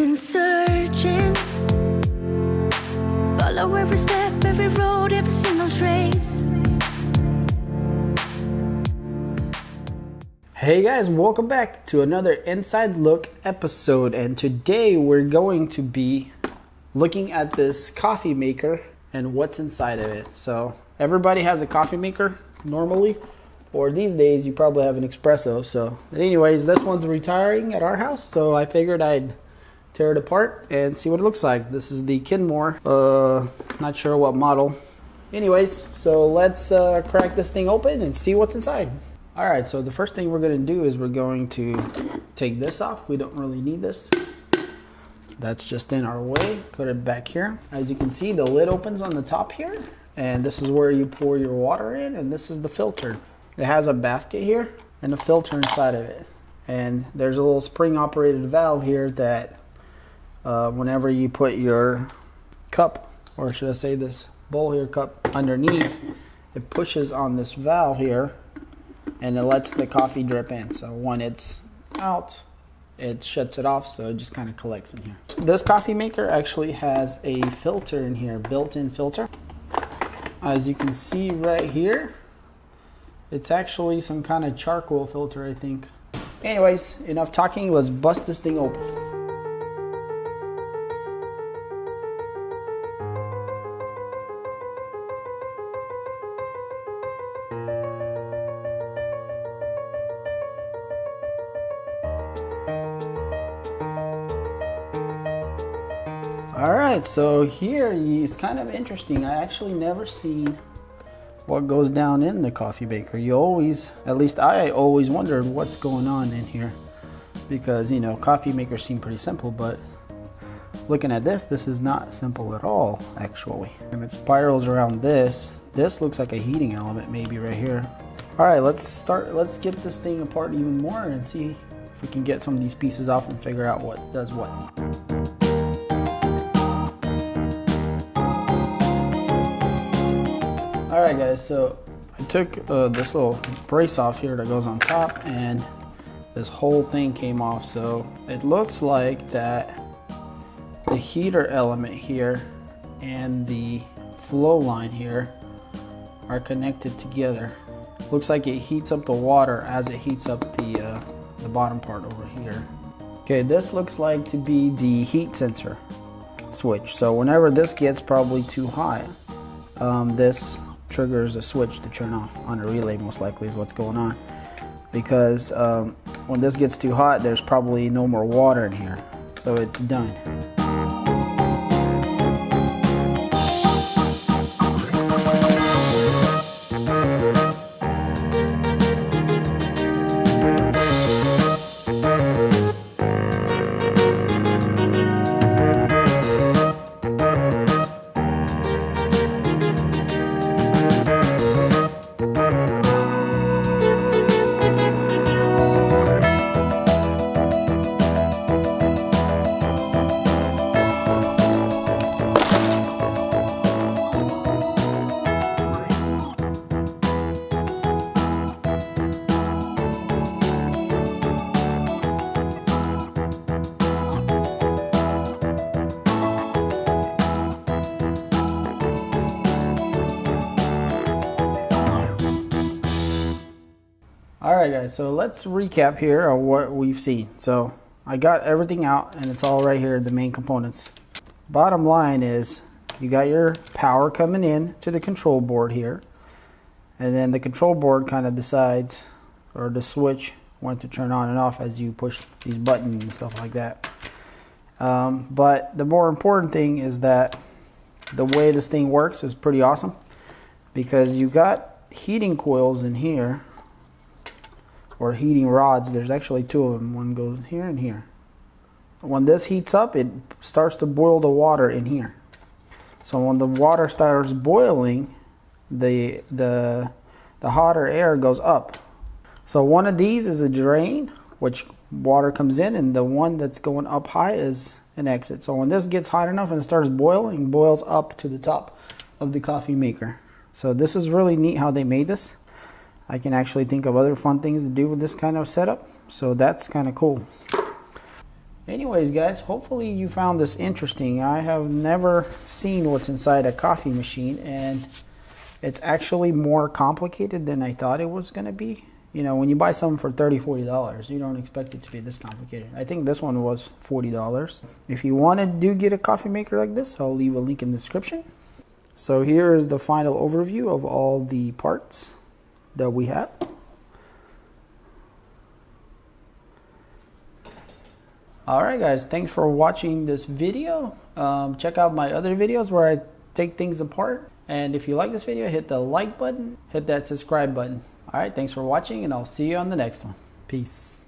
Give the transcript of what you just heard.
been searching, follow every step, every road, every single trace. Hey guys, welcome back to another Inside Look episode, and today we're going to be looking at this coffee maker and what's inside of it. So everybody has a coffee maker normally, or these days you probably have an espresso. So anyways, this one's retiring at our house, so I figured I'd tear it apart and see what it looks like. This is the Kenmore, not sure what model. Anyways, so let's crack this thing open and see what's inside. Alright, so the first thing we're going to do is we're going to take this off. We don't really need this. That's just in our way. Put it back here. As you can see, the lid opens on the top here, and this is where you pour your water in, and this is the filter. It has a basket here and a filter inside of it. And there's a little spring operated valve here that whenever you put your cup, or should I say this bowl here, cup underneath, it pushes on this valve here and it lets the coffee drip in. So when it's out, it shuts it off, so it just kind of collects in here. This coffee maker actually has a filter in here, built-in filter. As you can see right here, it's actually some kind of charcoal filter, I think. Anyways, enough talking, let's bust this thing open. Alright, so here it's kind of interesting. I actually never seen what goes down in the coffee maker. You always, at least I always wondered what's going on in here, because, you know, coffee makers seem pretty simple, but looking at this is not simple at all, actually. And it spirals around this. This looks like a heating element maybe right here. Alright, let's get this thing apart even more and see if we can get some of these pieces off and figure out what does what. Alright guys, so I took this little brace off here that goes on top, and this whole thing came off. So it looks like that the heater element here and the flow line here are connected together. Looks like it heats up the water as it heats up the bottom part over here. Okay, this looks like to be the heat sensor switch. So whenever this gets probably too hot, this triggers a switch to turn off on a relay, most likely is what's going on, because when this gets too hot, there's probably no more water in here, so it's done. Alright guys, so let's recap here of what we've seen. So I got everything out and it's all right here, the main components. Bottom line is you got your power coming in to the control board here, and then the control board kind of decides, or the switch, when to turn on and off as you push these buttons and stuff like that. But the more important thing is that the way this thing works is pretty awesome, because you got heating coils in here, or heating rods. There's actually two of them. One goes here and here. When this heats up, it starts to boil the water in here. So when the water starts boiling, the hotter air goes up. So one of these is a drain, which water comes in, and the one that's going up high is an exit. So when this gets hot enough and it starts boiling, it boils up to the top of the coffee maker. So this is really neat how they made this. I can actually think of other fun things to do with this kind of setup, so that's kind of cool. anyways, guys, hopefully you found this interesting. I have never seen what's inside a coffee machine, and it's actually more complicated than I thought it was going to be. You know, when you buy something for $30-$40, you don't expect it to be this complicated. I think this one was $40. If you want to get a coffee maker like this, I'll leave a link in the description. So here is the final overview of all the parts that we have. Alright guys, thanks for watching this video. Check out my other videos where I take things apart. And if you like this video, hit the like button, hit that subscribe button. Alright, thanks for watching, and I'll see you on the next one. Peace.